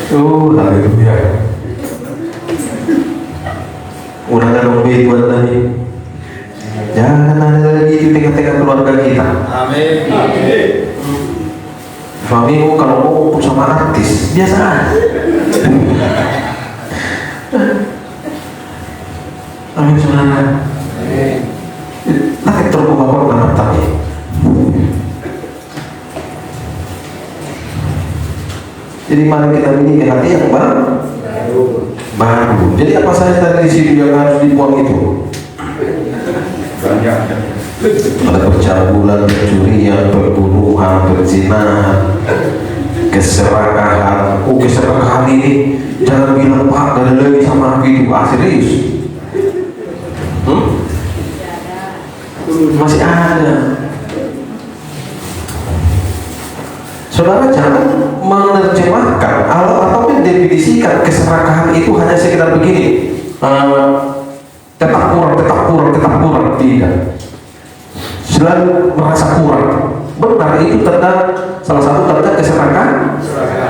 Haleluya. Udah ada kebetulan lagi. Jangan ada lagi di tengah-tengah keluarga kita. Amin. Suamimu kalau mau ngumpul sama artis biasa aja. Amin saudara. Nanti terbuka bapak tadi. Jadi mari kita miliki hati yang baru. Jadi apa saja tadi di situ yang harus dibuang itu? Banyak. Ada percabulan, pencurian, pembunuhan, perzinahan, keserakahan. Keserakahan ini jangan bilang Pak ada lagi sama aku itu. Serius? Masih ada. Saudara jangan menerjemahkan atau mendefinisikan keserakahan itu hanya sekedar begini, tetap kurang, tidak. Selalu merasa kurang. Benar, itu salah satu tanda keserakahan.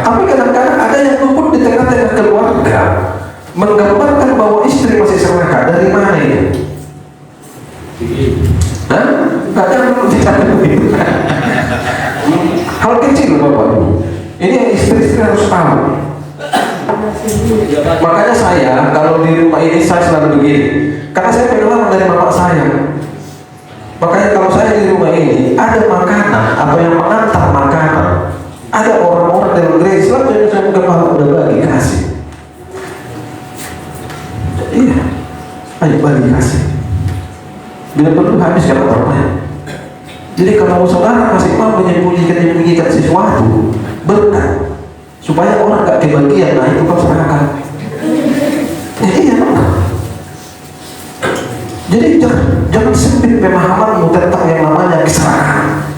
Tapi kadang-kadang ada yang luput di tengah-tengah keluarga, menggambarkan bahwa istri masih serakah. Dari mana itu? Hah? Nggak ada bicara begitu. Hal kecil Bapak Ibu. Ini yang istri-istri harus tahu. Makanya saya kalau di rumah ini saya selalu begini, karena saya pengalaman dari bapak saya. Makanya kalau saya di rumah ini ada makanan atau yang mengantar makanan, ada orang-orang dalam gereja selalu saya buka malam udah bagi kasih. Iya, ayo bagi kasih. Bila perlu habis kalau orangnya. Jadi kalau saudara masih mau menyembunyikan sesuatu, berkat supaya orang gak kebagian, nah itu kau serahkan. Iya. Jadi jangan sempit pemahamanmu tentang yang namanya keserahan.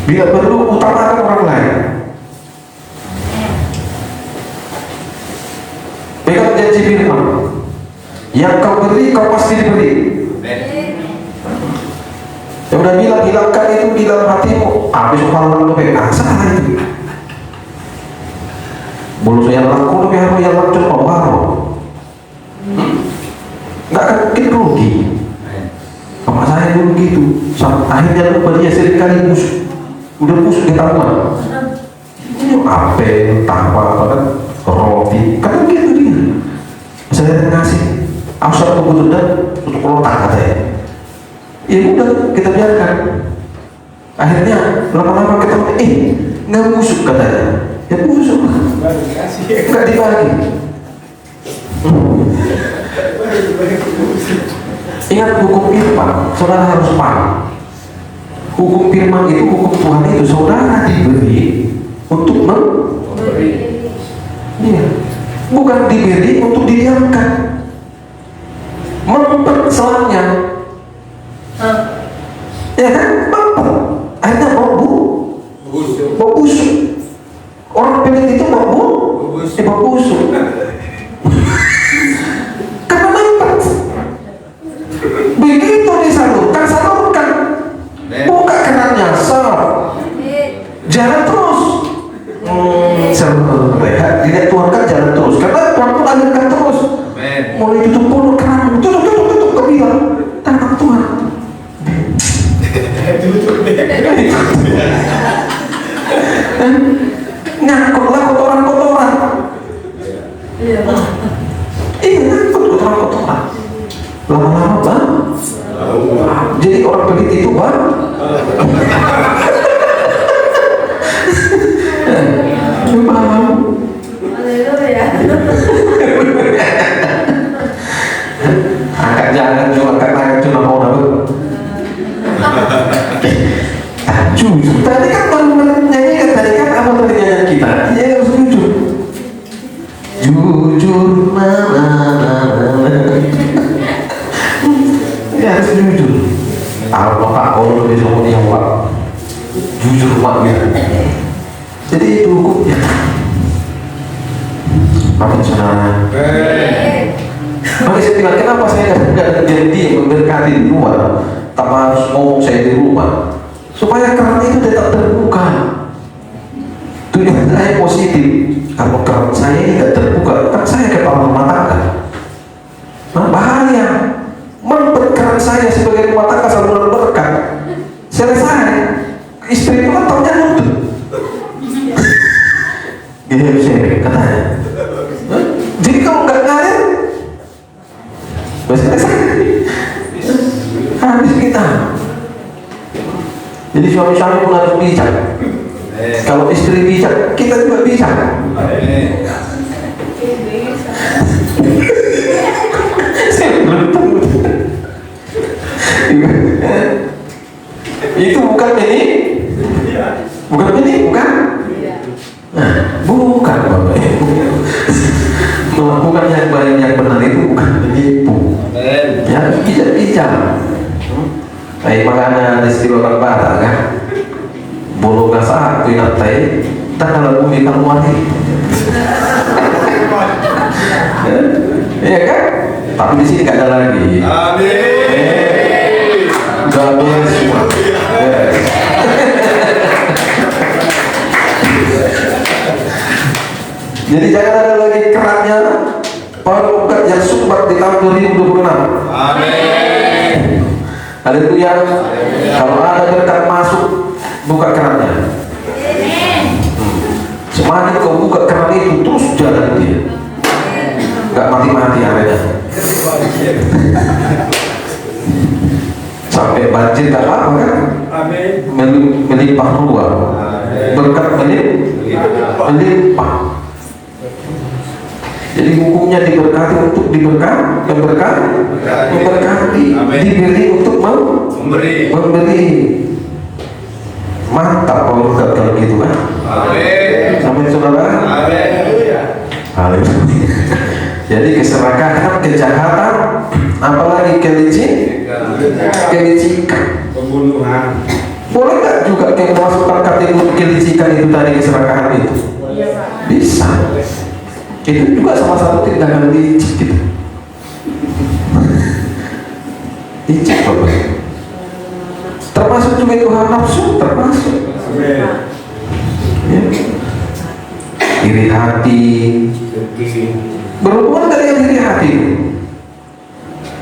Bila perlu utamakan orang lain. Pegang janji firman. Yang kau beri, kau pasti diberi. Yang udah bilang hilangkan itu di dalam hatimu. Habis kalau lu pegang, salah itu. Bulu saya laku lebih harus yang laku baru. Nggak akan mungkin rugi. Bapak saya dulu gitu. Akhirnya lupa dia seringkali busuk. Udah busuk ketahuan. Ini apel, apa kan, roti, kan gitu dia. Saya ngasih. Asal aku butuh dan untuk letak katanya. Ya udah kita biarkan. Akhirnya lama-lama ketemu, nggak busuk katanya. Ya busuk, nggak dibagi. Ingat hukum firman, saudara harus paham. Hukum firman itu, hukum Tuhan itu, saudara diberi untuk memberi. Iya, bukan diberi untuk didiamkan. Mempet selangnya, ya kan? Mempet, akhirnya mau busuk. Orang pelit itu mau busuk. Karena mempet. Begitu salurkan. Buka kenannya, jalan terus. Tidak tuangkan jalan terus. Karena Tuhan pun alirkan terus. Mulai tutup mulut keran, tutup kebilang tangan Tuhan. Ngangkutlah kotoran. Iya, ngangkut kotoran. Lama-lama bang. Jadi orang pelit itu bang. Angkat jangan cuma angkat cuma mau dapat. Jujur. Tadi kan baru nyanyikan tadi kan apa tadi nyanyian kita? Ya harus jujur. Jujur ya harus jujur. Allah Pak Allah di semua yang Pak. Jujur Pak gitu. Jadi itu hukumnya. Amin saudara. Makanya saya bilang kenapa saya tidak jadi memberkati di luar, tanpa harus ngomong saya di rumah, supaya keran itu tetap terbuka. Tujuan saya positif. Kalau keran saya tidak terbuka, kan saya kepala rumah tangga. Nah, bahaya. Mempet keran saya sebagai rumah tangga saluran berkat. Selesai. Istri itu kan taunya nuntut. Saya katanya. Jadi kalau nggak ngalir, selesai. Habis kita. Jadi suami-suami pun harus bijak. Kalau istri bijak, kita juga bijak. Itu bukan ini, bukan. Nah, bukan Bapak Ibu. Melakukan yang baik yang benar itu bukan menipu. Ya bijak-bijak. Ay makana istilah orang Batak kan, bolo nasa aku yang tay, tak kalau bumi kamu mati, iya kan? Tapi di sini gak ada lagi. Amin. Gak boleh semua. Jadi jangan ada lagi kerannya penggugat yang sumbat di tahun 2026. Amin. Haleluya. Kalau ada berkat masuk, buka kerannya. Semakin kau buka keran itu, terus jalan dia. Gak mati-mati akhirnya. Sampai banjir gak apa kan? Amin. Melimpah ruah. Berkat melimpah. Jadi hukumnya diberkati untuk memberkati, diberi untuk memberi. Mantap kalau kalau gitu kan. Amin. Sampai saudara. Amin. Haleluya. Jadi keserakahan, kejahatan, apalagi kelicikan, Pembunuhan. boleh nggak juga kayak memasukkan kategori kelicikan itu tadi, keserakahan itu? Bisa. Itu juga salah satu tindakan licik gitu. Licik apa? Termasuk juga itu hal nafsu, termasuk. Ya. Iri hati, berhubungan dengan iri hati.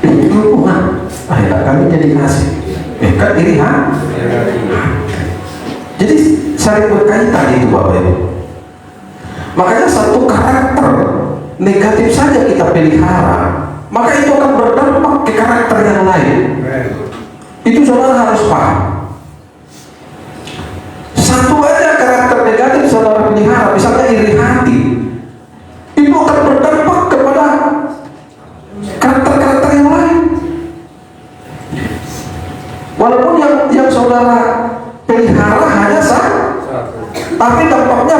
Berhubungan. Akhirnya kami jadi kasih. Kan iri hati. Jadi saling berkaitan itu Bapak Ibu. Makanya satu karakter negatif saja kita pelihara, maka itu akan berdampak ke karakter yang lain. Itu saudara harus paham. Satu aja karakter negatif saudara pelihara, misalnya iri hati, itu akan berdampak kepada karakter-karakter yang lain. Walaupun yang saudara pelihara hanya satu, tapi dampaknya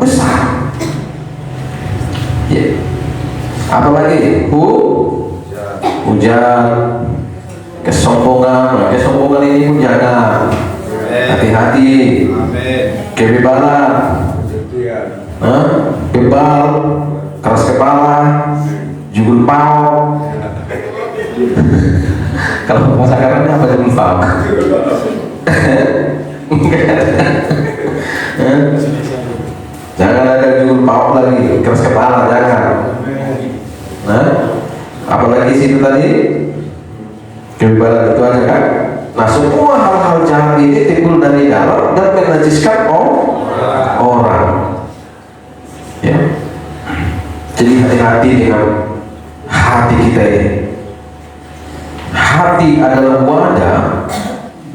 besar. Ya. Apalagi hujan, kesombongan. Kesombongan ini pun jangan. Hati-hati. Kebebalan, bebal, keras kepala, jugul pau. Kalau bahasa Arabnya apa jugul pau? Jangan ada jugul pau lagi, keras kepala jangan. Apalagi situ tadi kebebalan itu aja kan. Nah semua hal-hal jahat ini timbul dari dalam dan menajiskan orang. Ya. Jadi hati-hati dengan hati kita ini. Hati adalah wadah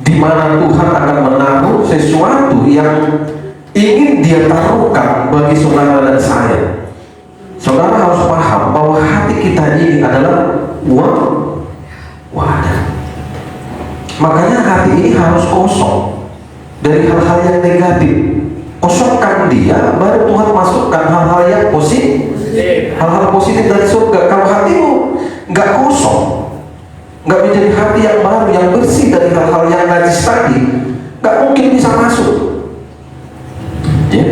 di mana Tuhan akan menaruh sesuatu yang ingin Dia taruhkan bagi saudara dan saya. Saudara harus paham bahwa hati kita ini adalah wadah. Makanya hati ini harus kosong dari hal-hal yang negatif. Kosongkan dia, baru Tuhan masukkan hal-hal yang positif, hal-hal positif dari surga. Kalau hatimu nggak kosong, nggak menjadi hati yang baru, yang bersih dari hal-hal yang najis tadi, nggak mungkin bisa masuk. Ya.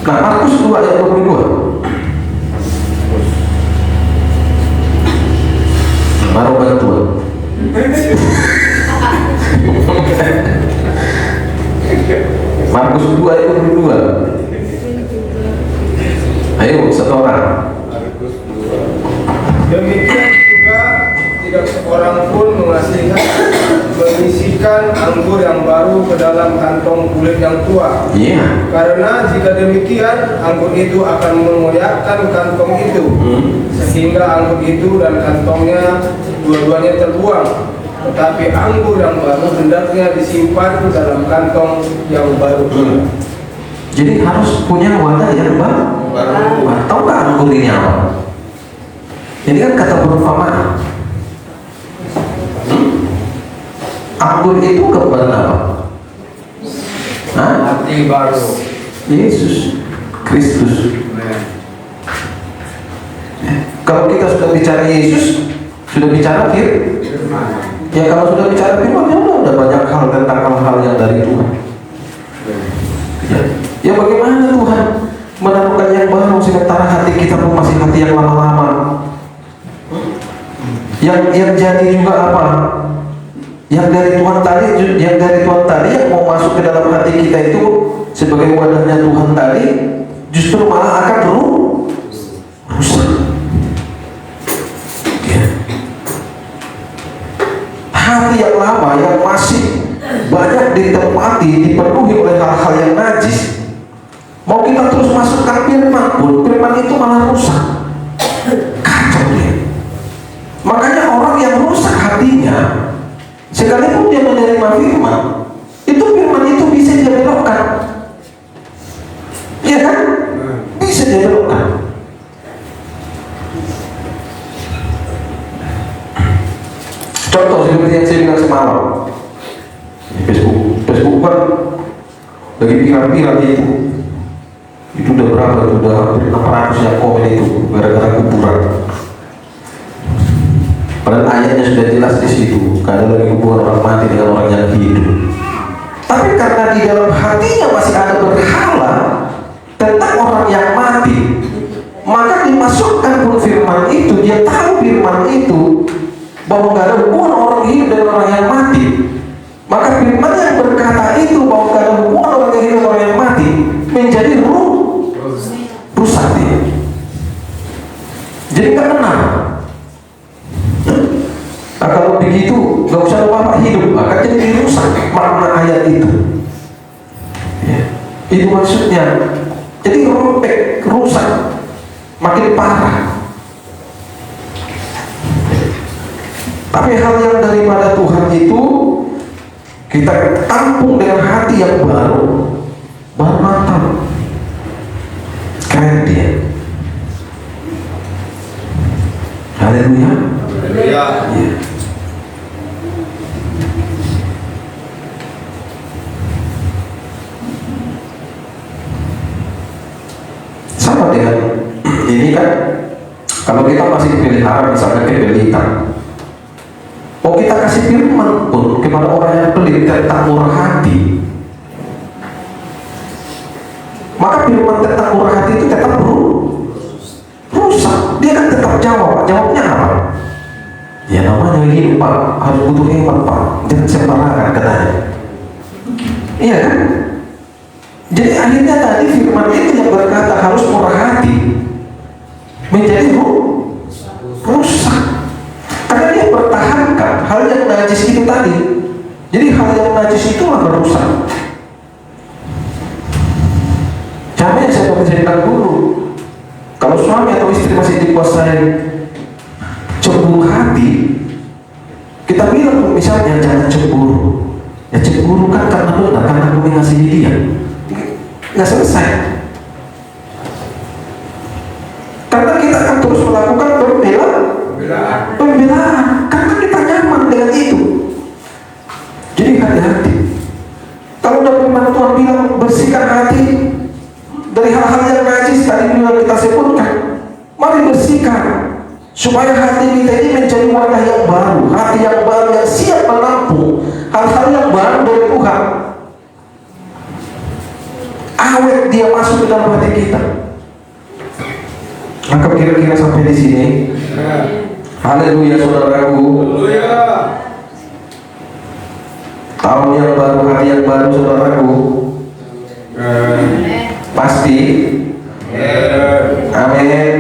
Nah, Markus 2 ayat 22. Baru bantuan. Markus 2 ayat 22. Ayo, satu orang. Demikian juga tidak seorang pun mengisikan anggur yang baru ke dalam kantong kulit yang tua. Iya. Karena jika demikian, anggur itu akan mengoyakkan kantong itu, sehingga anggur itu dan kantongnya dua-duanya terbuang. Tetapi anggur yang baru hendaknya disimpan dalam kantong yang baru. Jadi harus punya wadah yang baru. Tahu nggak anggur ini apa? Ini kan kata perumpamaan. Anggur itu gambaran apa? Hati baru. Yesus Kristus. Kalau kita sudah bicara Yesus, sudah bicara firman. Ya kalau sudah bicara firman, ya udah banyak hal tentang hal-hal yang dari Tuhan. Ya bagaimana Tuhan menemukan yang baru sementara hati kita pun masih hati yang lama-lama. Yang jadi juga apa? Yang dari Tuhan tadi yang mau masuk ke dalam hati kita itu sebagai wadahnya Tuhan tadi justru malah akan rusak. Ya. Hati yang lama yang masih banyak ditempati, dipenuhi oleh hal-hal yang najis. Mau kita terus masukkan firman pun, firman itu malah rusak. Kacau dia. Makanya orang yang rusak hatinya, sekalipun dia menerima firman, itu firman itu bisa dia belokkan. Iya kan? Bisa dia belokkan. Contoh seperti yang saya bilang semalam di Facebook kan lagi viral itu udah berapa? Udah hampir 600 yang komen itu gara-gara kuburan. Padahal ayatnya sudah jelas di situ, kalau lagi hubungan orang mati dengan orang yang hidup. Tapi karena di dalam hatinya masih ada berhala tentang orang yang mati, maka dimasukkan pun firman itu. Dia tahu firman itu bahwa nggak ada hubungan orang hidup dan orang yang mati. Maka firman yang berkata itu bahwa nggak ada hubungan orang yang hidup dan orang yang mati menjadi rusak dia. Jadi nggak benar. Nah kalau begitu gak usah lupa hidup, akan jadi rusak makna ayat itu. Ya, itu maksudnya. Jadi robek, rusak, makin parah. Tapi hal yang daripada Tuhan itu kita tampung dengan hati yang baru mantap, keren dia. Haleluya. Ya. Ya. Sama dengan ini kan, kalau kita masih pelihara misalnya kebelitan, mau kita kasih firman pun kepada orang yang pelit tentang murah hati, maka firman tentang murah hati itu tetap rusak. Dia kan tetap jawabnya apa? Ya namanya hidup Pak, harus butuh hemat Pak, jangan sembarangan katanya. Iya kan? Jadi akhirnya tadi firman itu yang berkata harus murah hati menjadi rusak. Karena dia pertahankan hal yang najis itu tadi. Jadi hal yang najis itulah merusak. Caranya saya ceritakan dulu. Kalau suami atau istri masih dikuasai cemburu hati, kita bilang misalnya jangan cemburu. Ya cemburu kan karena benar, karena aku mengasihi dia. Nggak selesai. Karena kita akan terus melakukan pembelaan karena kita nyaman dengan itu. Jadi hati-hati. Kalau udah firman Tuhan bilang bersihkan hati dari hal-hal yang najis tadi yang kita sebutkan, mari bersihkan supaya hati kita ini menjadi wadah yang baru, hati yang baru yang siap menampung hal-hal yang baru dari Tuhan. Awet dia masuk ke dalam hati kita. Maka kira-kira sampai di sini. Haleluya saudaraku. Tahun yang baru, hari yang baru saudaraku. Pasti. Amin.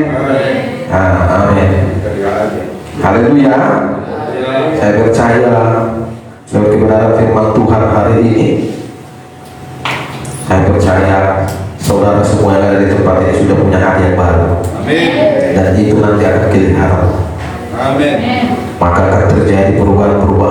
Amin. Haleluya. Saya percaya dengan kebenaran firman Tuhan hari ini. Saya percaya saudara semua yang ada di tempat ini sudah punya hati yang baru. Amin. Dan itu nanti akan kelihatan. Amin. Maka akan terjadi perubahan-perubahan